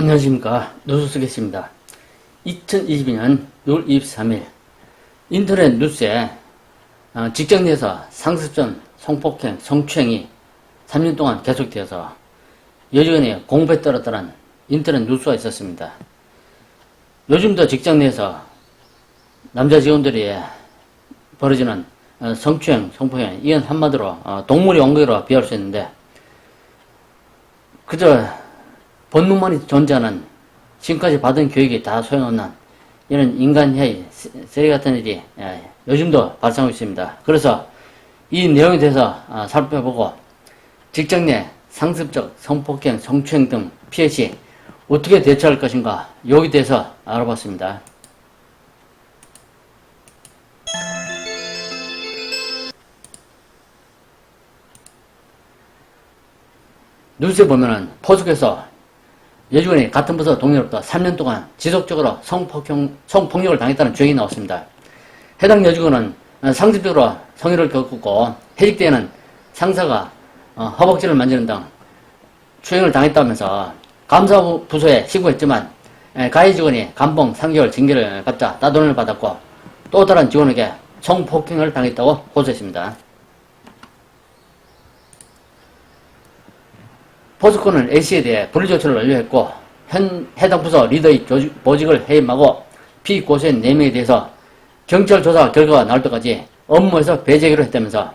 안녕하십니까. 노수석이었습니다. 2022년 6월 23일 인터넷 뉴스에 직장 내에서 상습전, 성폭행, 성추행이 3년 동안 계속되어서 여직원이 공부에 떨었다는 인터넷 뉴스가 있었습니다. 요즘도 직장 내에서 남자 직원들이 벌어지는 성추행, 성폭행, 이건 한마디로 동물의 왕국이라고 비할 수 있는데, 그저 본능만이 존재하는, 지금까지 받은 교육이 다 소용없는 이런 인간의 쓰레기 같은 일이 요즘도 발생하고 있습니다. 그래서 이 내용에 대해서 살펴보고 직장 내 상습적 성폭행, 성추행 등 피해 시 어떻게 대처할 것인가, 여기에 대해서 알아봤습니다. 뉴스에 보면은 포스코에서 여직원이 같은 부서 동료로부터 3년 동안 지속적으로 성폭력을 당했다는 주장이 나왔습니다. 해당 여직원은 상습적으로 성희롱을 겪었고, 해직 때에는 상사가 허벅지를 만지는 등 추행을 당했다면서 감사부서에 신고했지만 가해 직원이 감봉 3개월 징계를 받자 따돌림을 받았고, 또 다른 직원에게 성폭행을 당했다고 호소했습니다. 포스코는 A씨에 대해 불리조치를 완료했고, 해당 부서 리더의 보직을 해임하고 피고소인 4명에 대해서 경찰 조사 결과가 나올 때까지 업무에서 배제하기로 했다면서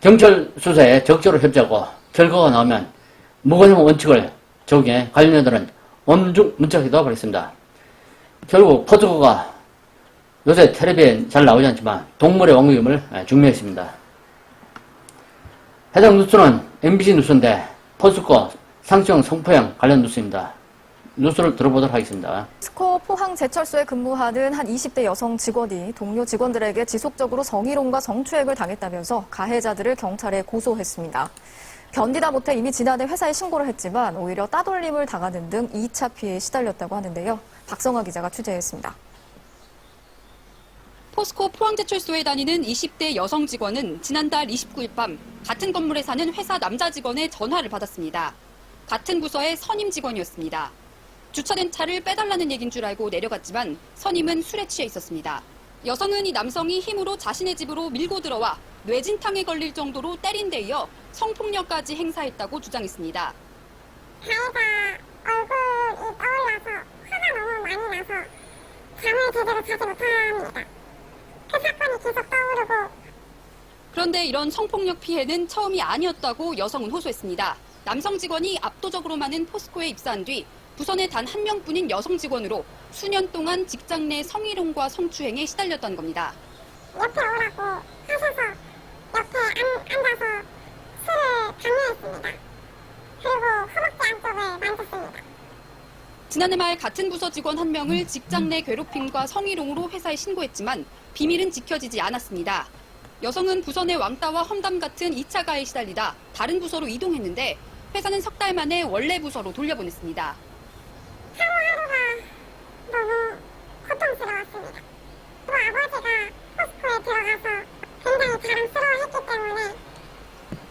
경찰 수사에 적극적으로 협조하고 결과가 나오면 무관용 원칙을 적용해 관련자들은 엄중 문책하기도 하겠습니다. 결국 포스코가 요새 텔레비에 잘 나오지 않지만 동물의 왕국임을 증명했습니다. 해당 뉴스는 MBC 뉴스인데 포스코 상습형 성폭행 관련 뉴스입니다. 뉴스를 들어보도록 하겠습니다. 포스코 포항제철소에 근무하는 한 20대 여성 직원이 동료 직원들에게 지속적으로 성희롱과 성추행을 당했다면서 가해자들을 경찰에 고소했습니다. 견디다 못해 이미 지난해 회사에 신고를 했지만 오히려 따돌림을 당하는 등 2차 피해에 시달렸다고 하는데요. 박성화 기자가 취재했습니다. 포스코 포항제철소에 다니는 20대 여성 직원은 지난달 29일 밤 같은 건물에 사는 회사 남자 직원의 전화를 받았습니다. 같은 부서의 선임 직원이었습니다. 주차된 차를 빼달라는 얘기인 줄 알고 내려갔지만 선임은 술에 취해 있었습니다. 여성은 이 남성이 힘으로 자신의 집으로 밀고 들어와 뇌진탕에 걸릴 정도로 때린 데 이어 성폭력까지 행사했다고 주장했습니다. 가해자 얼굴이 떠올라서 화가 너무 많이 나서 잠을 제대로 자지 못합니다. 그 사건이 계속 떠오르고. 그런데 이런 성폭력 피해는 처음이 아니었다고 여성은 호소했습니다. 남성 직원이 압도적으로 많은 포스코에 입사한 뒤 부서 내 단 한 명뿐인 여성 직원으로 수년 동안 직장 내 성희롱과 성추행에 시달렸던 겁니다. 옆에 오라고 하셔서 옆에 앉아서 술을 강요했습니다. 그리고 허벅지 안쪽을 만졌습니다. 지난해 말 같은 부서 직원 한 명을 직장 내 괴롭힘과 성희롱으로 회사에 신고했지만 비밀은 지켜지지 않았습니다. 여성은 부서 내 왕따와 험담 같은 2차 가해에 시달리다 다른 부서로 이동했는데 회사는 석 달 만에 원래 부서로 돌려보냈습니다. 하루하루가 너무 고통스러웠습니다. 또 아버지가 포스코에 들어가서 굉장히 자랑스러워했기 때문에.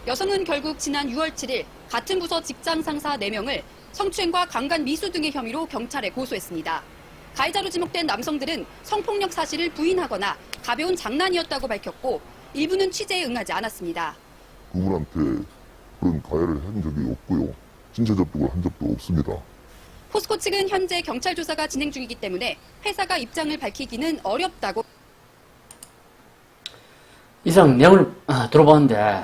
여성은 결국 지난 6월 7일 같은 부서 직장 상사 4명을 성추행과 강간 미수 등의 혐의로 경찰에 고소했습니다. 가해자로 지목된 남성들은 성폭력 사실을 부인하거나 가벼운 장난이었다고 밝혔고 일부는 취재에 응하지 않았습니다. 그분한테 그런 가해를 한 적이 없고요. 신체 접촉을 한 적도 없습니다. 포스코 측은 현재 경찰 조사가 진행 중이기 때문에 회사가 입장을 밝히기는 어렵다고. 이상 내용을 들어봤는데,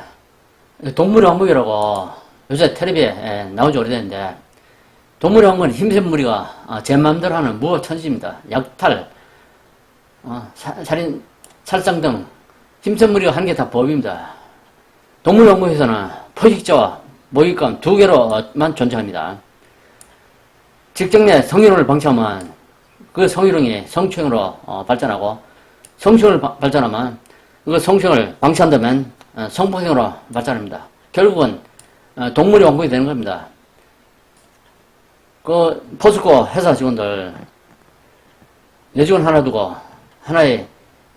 동물의 왕국이라고 요새 텔레비에 나오지 오래됐는데, 동물의 왕국은 힘센 무리가 제 마음대로 하는 무어 천지입니다. 약탈, 살인, 살상 등 힘센 무리가 하는 게 다 법입니다. 동물의 왕국에서는 포식자와 모기감 2개로만 존재합니다. 직장 내 성희롱을 방치하면 그 성희롱이 성추행으로 발전하고, 성추행을 발전하면 그 성추행을 방치한다면 성폭행으로 발전합니다. 결국은 동물의 왕국이 되는 겁니다. 그 포스코 회사 직원들 여직원 하나 두고 하나의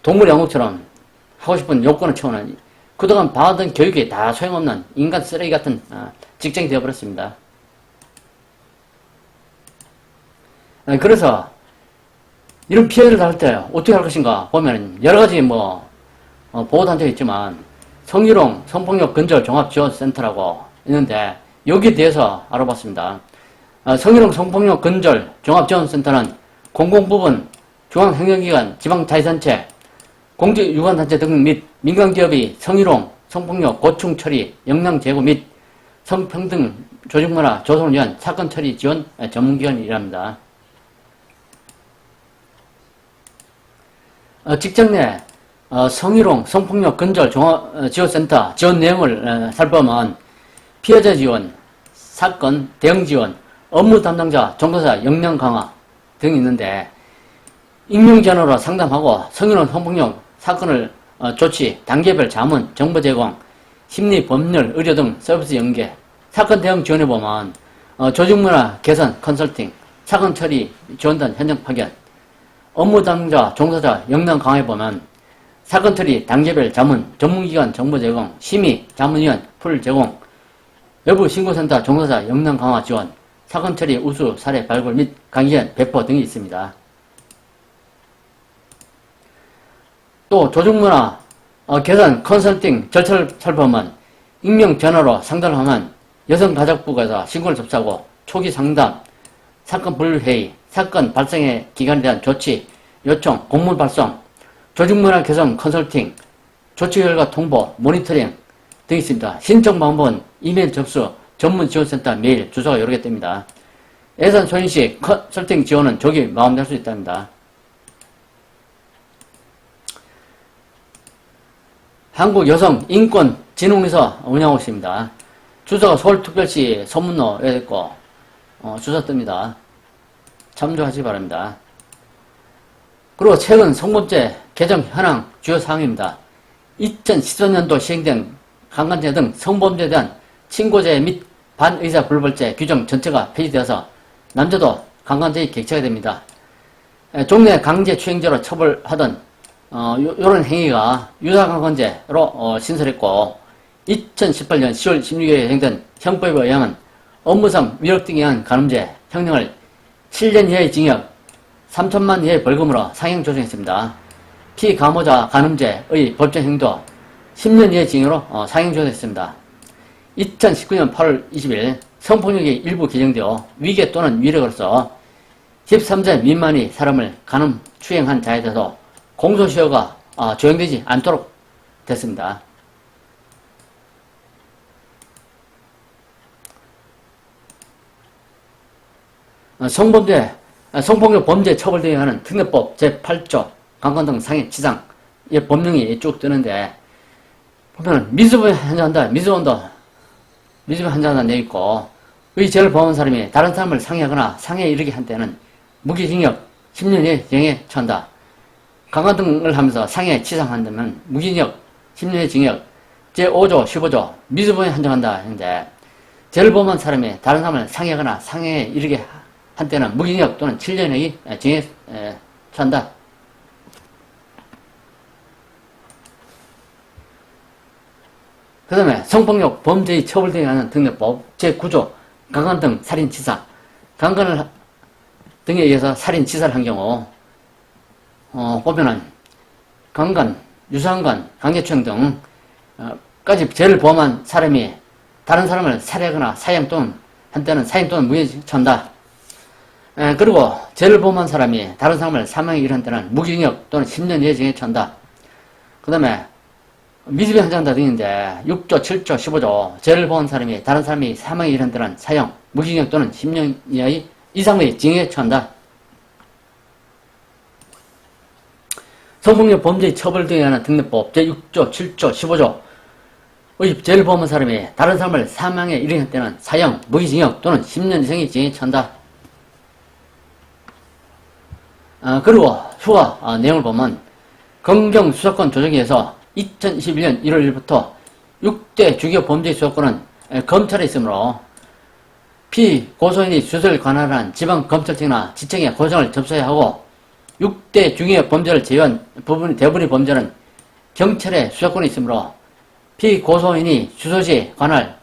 동물의 왕국처럼 하고 싶은 요건을 채우는, 그동안 받은 교육이 다 소용없는 인간 쓰레기 같은 직장이 되어버렸습니다. 그래서 이런 피해를 당할 때 어떻게 할 것인가 보면 여러 가지 보호단체가 있지만 성희롱 성폭력 근절 종합지원센터라고 있는데 여기에 대해서 알아봤습니다. 성희롱 성폭력 근절 종합지원센터는 공공부문, 중앙행정기관, 지방자치단체, 공직유관단체 등 및 민간기업이 성희롱, 성폭력, 고충 처리, 역량 제고 및 성평등 조직문화 조성을 위한 사건 처리 지원 전문기관이랍니다. 직장 내 성희롱, 성폭력 근절 지원센터 지원 내용을 살펴보면 피해자 지원, 사건, 대응 지원, 업무 담당자, 종사자 역량 강화 등이 있는데 익명 전화로 상담하고 성희롱, 성폭력 사건을 조치, 단계별 자문, 정보 제공, 심리, 법률, 의료 등 서비스 연계, 사건 대응 지원해 보면 조직문화 개선 컨설팅, 사건 처리 지원단 현장 파견, 업무 담당자, 종사자 역량 강화해 보면 사건 처리 단계별 자문, 전문기관 정보 제공, 심의, 자문위원 풀 제공, 외부 신고센터 종사자 역량 강화 지원, 사건 처리 우수 사례 발굴 및 강의연 배포 등이 있습니다. 또 조직문화 개선 컨설팅 절차를 살펴보면 익명 전화로 상담을 하면 여성가족부에서 신고를 접수하고 초기 상담, 사건 분류회의, 사건 발생의 기간에 대한 조치, 요청, 공문 발송, 조직문화 개선 컨설팅, 조치 결과 통보, 모니터링 등이 있습니다. 신청 방법은 이메일 접수, 전문지원센터 메일, 주소가 여러 개 뜹니다. 예산 소인시 컨설팅 지원은 조기 마감될 수 있답니다. 한국여성인권진흥에서 운영하고 있습니다. 주소가 서울특별시 소문로에 있고 주소 뜹니다. 참조하시기 바랍니다. 그리고 최근 성범죄 개정 현황 주요 사항입니다. 2014년도 시행된 강간죄 등 성범죄에 대한 친고죄 및 반의사 불벌죄 규정 전체가 폐지되어서 남자도 강간죄의 객체가 됩니다. 종래 강제추행죄로 처벌하던 요런 행위가 유사강간죄로 신설했고 2018년 10월 16일에 시행된 형법에 의하면 업무상 위력 등에 의한 간음죄 형량을 7년 이하의 징역 3천만 이하의 벌금으로 상향 조정했습니다. 피감호자 간음죄의 법정 행도 10년 이하의 징역으로 상향 조정했습니다. 2019년 8월 20일 성폭력이 일부 개정되어 위계 또는 위력으로서 13세 미만의 사람을 간음 추행한 자에 대해서 공소시효가 적용되지 않도록 됐습니다. 성폭력 범죄 처벌 등에 관한 특례법 제8조 강간 등 상해치상 법령이 쭉 뜨는데 보면 미수범이 한정한다, 미수범도 한정한다는 내용 있고 의 죄를 범한 사람이 다른 사람을 상해하거나 상해에 이르게 한 때는 무기징역 10년 이하의 징역에 처한다. 강간 등을 하면서 상해 치상한다면 무기징역 10년의 징역 제5조 15조 미수범에 한정한다 했는데 죄를 범한 사람이 다른 사람을 상해하거나 상해에 이르게 한 때는 무기징역 또는 7년의 징역에 처한다. 그 다음에 성폭력 범죄의 처벌 등에 관한 특례법 제9조 강간 등 살인치사 강간을 등에 의해서 살인치사를 한 경우 보면은 강간, 유사강간, 강제추행 등까지 죄를 범한 사람이 다른 사람을 살해하거나 사형 또는 한때는 사형 또는 무기징역에 처한다. 그리고 죄를 범한 사람이 다른 사람을 사망에 이르는 때는 무기징역 또는 10년 이하의 징역에 처한다. 그 다음에 미수범에 한정한다 등인데 6조, 7조, 15조 죄를 범한 사람이 다른 사람이 사망에 이르는 때는 사형, 무기징역 또는 10년 이하의 이상의 징역에 처한다. 성폭력 범죄의 처벌 등에 관한 특례법 제6조, 7조, 15조의 죄를 범한 사람이 다른 사람을 사망에 이르게 할 때는 사형, 무기징역 또는 10년 이상의 징역에 처한다. 그리고 휴가 내용을 보면 검경수사권 조정위에서 2021년 1월 1일부터 6대 주요 범죄 수사권은 검찰에 있으므로 피고소인이 수사를 관할한 지방검찰청이나 지청에 고소장을 접수해야 하고 6대 중요 범죄를 제외한 대부분의 범죄는 경찰에 수사권이 있으므로 피고소인이 주소지에 관할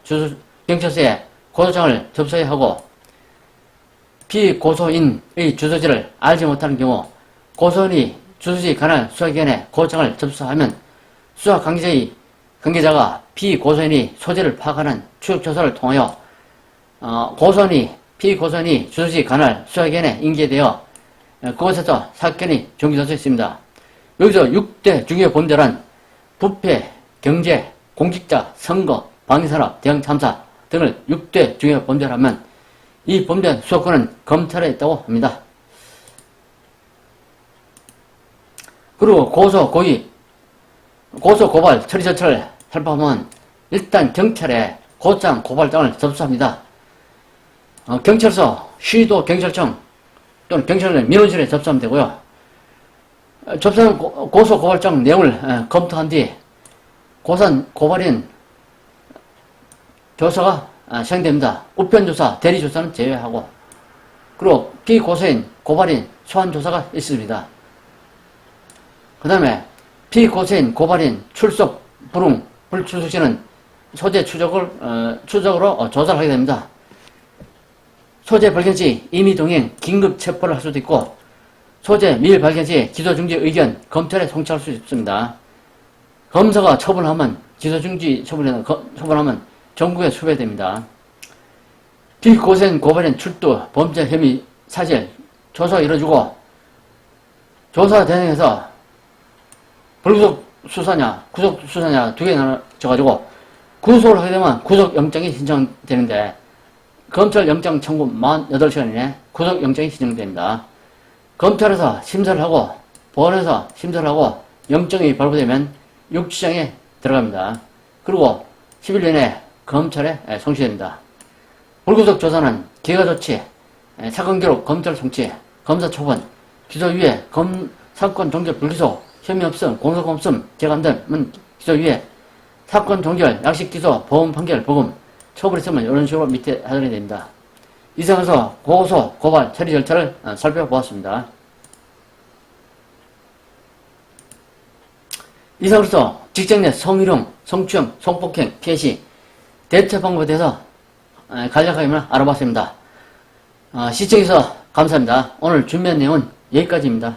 경찰서에 고소장을 접수해야 하고 피고소인의 주소지를 알지 못하는 경우 고소인이 주소지 관할 수사기관에 고청을 접수하면 수사 관계자가 피고소인이 소재를 파악하는 추적조사를 통하여 피고소인이 주소지 관할 수사기관에 인계되어 그곳에서 사건이 종결될 수 있습니다. 여기서 6대 중요 범죄란 부패, 경제, 공직자, 선거, 방위산업, 대형참사 등을 6대 중요 범죄라면 이 범죄 수사권은 검찰에 있다고 합니다. 그리고 고소, 고발, 처리 절차를 살펴보면 일단 경찰에 고소장, 고발장을 접수합니다. 경찰서, 시도 경찰청 또는 경찰 민원실에 접수하면 되고요. 접수한 고소, 고발장 내용을 검토한 뒤 고발인 조사가 시행됩니다. 우편조사, 대리조사는 제외하고 그리고 피고소인, 고발인, 소환조사가 있습니다. 그 다음에 피고소인, 고발인, 출석, 불응, 불출석 시는 소재 추적으로 조사를 하게 됩니다. 소재 발견 시 임의동행, 긴급 체포를 할 수도 있고 소재 미일 발견 시 기소중지 의견 검찰에 송치할 수 있습니다. 검사가 처분하면 기소중지 처분하면 전국에 수배됩니다. 피고소인, 고발인 출두, 범죄 혐의 사실 조사가 이루어지고 조사 대상에서 불구속 수사냐 구속 수사냐 두 개 나눠져가지고 구속을 하게 되면 구속영장이 신청되는데 검찰 영장 청구 48시간 이내 구속영장이 신청됩니다. 검찰에서 심사를 하고 법원에서 심사를 하고 영장이 발부되면 육지장에 들어갑니다. 그리고 10일 내내 검찰에 송치됩니다. 불구속 조사는 기가조치, 사건 기록 검찰 송치, 검사 초본, 기소유예, 사건 종결 불기소, 혐의 없음, 공소권 없음, 재간 등은 기소유예, 사건 종결, 약식 기소, 보험 판결, 보금, 처벌 있으면 이런 식으로 밑에 하전이 됩니다. 이상해서 고소, 고발, 처리 절차를 살펴보았습니다. 이상으로서 직장 내 성희롱, 성추행, 성폭행, 피해 시 대처 방법에 대해서 간략하게 알아봤습니다. 시청해주셔서 감사합니다. 오늘 준비한 내용은 여기까지입니다.